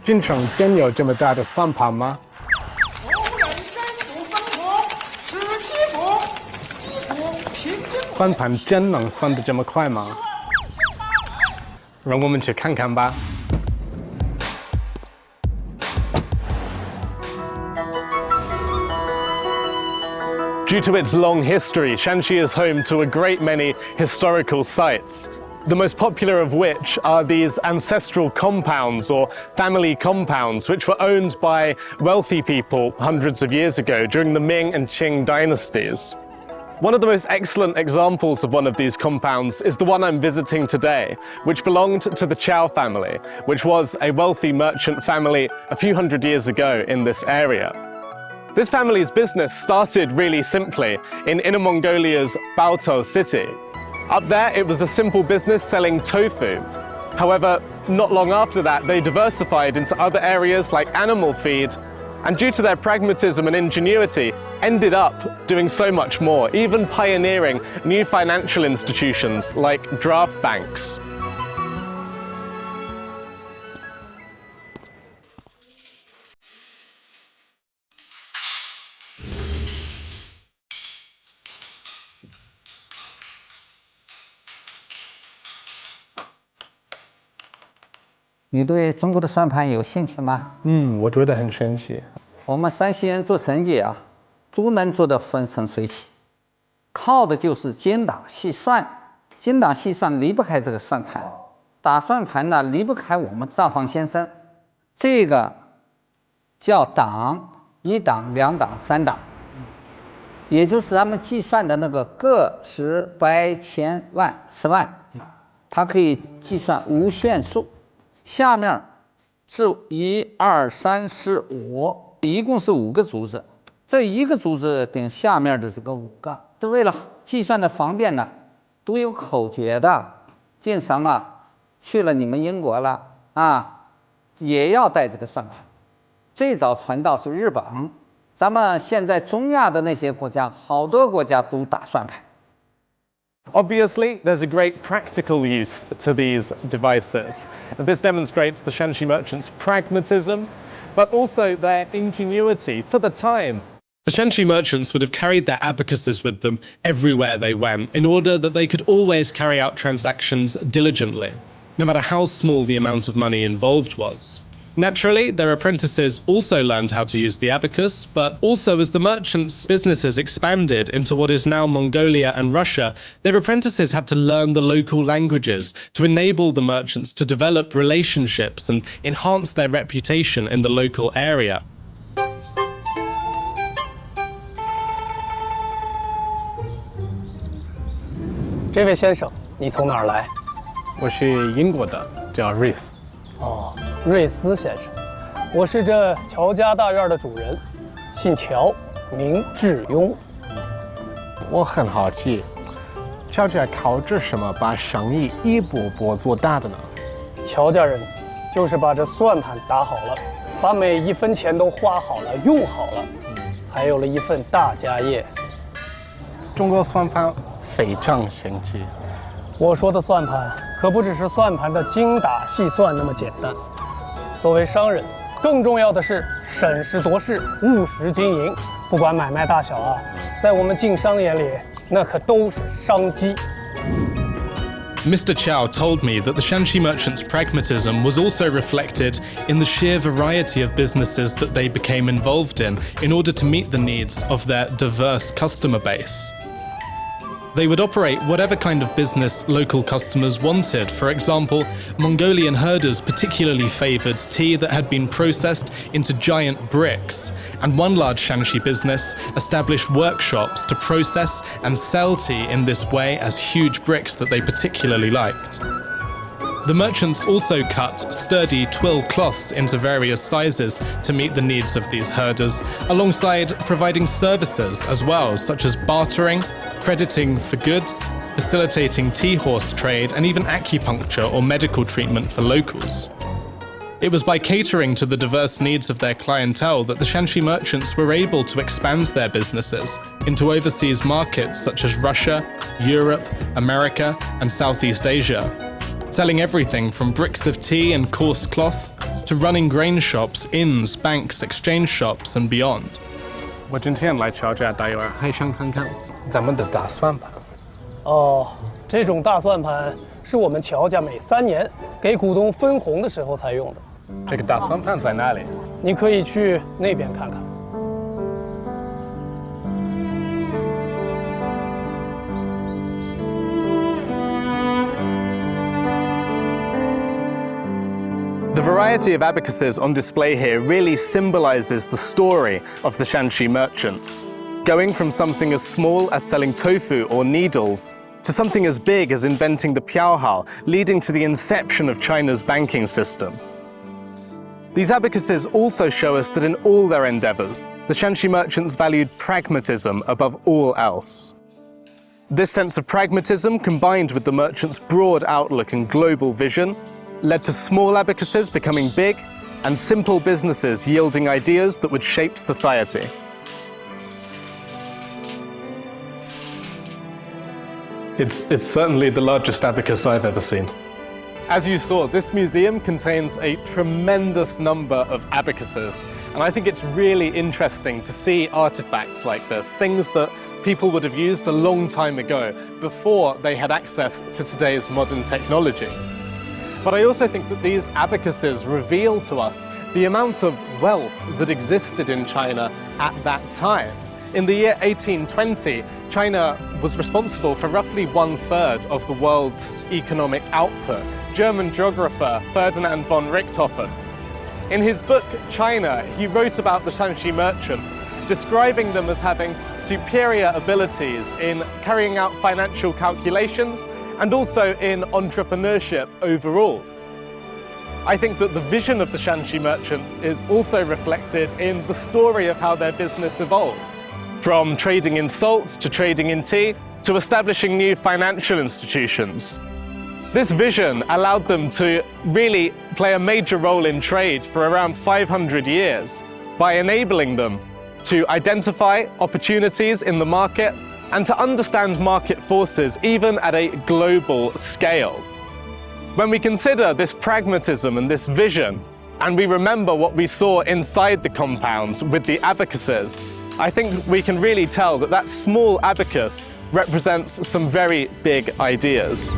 京城真有这么大的算盘吗？算盘真能算得这么快吗？让我们去看看吧。Due to its long history, Shanxi is home to a great many historical sites, the most popular of which are these ancestral compounds or family compounds, which were owned by wealthy people hundreds of years ago during the Ming and Qing dynasties. One of the most excellent examples of one of these compounds is the one I'm visiting today, which belonged to the Chow family, which was a wealthy merchant family a few hundred years ago in this area. This family's business started really simply in Inner Mongolia's Baotou city. Up there, it was a simple business selling tofu. However, not long after that, they diversified into other areas like animal feed, and due to their pragmatism and ingenuity, ended up doing so much more, even pioneering new financial institutions like draft banks. 你对中国的算盘有兴趣吗？我觉得很神奇。我们山西人做生意啊，都能做得风生水起，靠的就是精打细算。精打细算离不开这个算盘，打算盘呢离不开我们赵放先生。这个叫档，1档、2档、3档，也就是咱们计算的那个个、十、百、千、万、10万，它可以计算无限数。下面是1、2、3、4、5，一共是5个竹子，这一个竹子顶下面的这个5个，是为了计算的方便呢，都有口诀的。晋商啊，去了你们英国了啊，也要带这个算盘。最早传到是日本，咱们现在中亚的那些国家，好多国家都打算盘。Obviously, there's a great practical use to these devices. This demonstrates the Shanxi merchants' pragmatism, but also their ingenuity for the time. The Shanxi merchants would have carried their abacuses with them everywhere they went in order that they could always carry out transactions diligently, no matter how small the amount of money involved was. Naturally, their apprentices also learned how to use the abacus, but also as the merchants' businesses expanded into what is now Mongolia and Russia, their apprentices had to learn the local languages to enable the merchants to develop relationships and enhance their reputation in the local area. 这位先生，你从哪儿来？我是英国的，叫 Reese。哦，瑞斯先生，我是这乔家大院的主人，姓乔，名志庸。我很好奇，乔家靠着什么把生意一步步做大的呢？乔家人就是把这算盘打好了，把每一分钱都花好了、用好了，才有了一份大家业。中国算盘非常神奇。我说的算盘可不只是算盘的精打细算那么简单。作为商人，更重要的是审时度势、务实经营。不管买卖大小啊，在我们晋商眼里，那可都是商机。Mr. Chow told me that the Shanxi merchants' pragmatism was also reflected in the sheer variety of businesses that they became involved in order to meet the needs of their diverse customer base. They would operate whatever kind of business local customers wanted. For example, Mongolian herders particularly favoured tea that had been processed into giant bricks, and one large Shanxi business established workshops to process and sell tea in this way as huge bricks that they particularly liked. The merchants also cut sturdy twill cloths into various sizes to meet the needs of these herders, alongside providing services as well, such as bartering, crediting for goods, facilitating tea horse trade, and even acupuncture or medical treatment for locals. It was by catering to the diverse needs of their clientele that the Shanxi merchants were able to expand their businesses into overseas markets such as Russia, Europe, America, and Southeast Asia, selling everything from bricks of tea and coarse cloth to running grain shops, inns, banks, exchange shops, and beyond. 我今天来乔家大院，还想看看咱们的大算盘。哦，这种大算盘是我们乔家每3年给股东分红的时候才用的。这个大算盘在哪里？你可以去那边看看。The variety of abacuses on display here really symbolizes the story of the Shanxi merchants, going from something as small as selling tofu or needles to something as big as inventing the piaohao, leading to the inception of China's banking system. These abacuses also show us that in all their endeavors, the Shanxi merchants valued pragmatism above all else. This sense of pragmatism, combined with the merchants' broad outlook and global vision, led to small abacuses becoming big and simple businesses yielding ideas that would shape society. It's certainly the largest abacus I've ever seen. As you saw, this museum contains a tremendous number of abacuses, and I think it's really interesting to see artifacts like this, things that people would have used a long time ago, before they had access to today's modern technology. But I also think that these abacuses reveal to us the amount of wealth that existed in China at that time. In the year 1820, China was responsible for roughly 1/3 of the world's economic output. German geographer Ferdinand von Richthofen, in his book China, he wrote about the Shanxi merchants, describing them as having superior abilities in carrying out financial calculations and also in entrepreneurship overall. I think that the vision of the Shanxi merchants is also reflected in the story of how their business evolved. From trading in salt to trading in tea to establishing new financial institutions. This vision allowed them to really play a major role in trade for around 500 years by enabling them to identify opportunities in the market and to understand market forces even at a global scale. When we consider this pragmatism and this vision, and we remember what we saw inside the compound with the abacuses, I think we can really tell that that small abacus represents some very big ideas.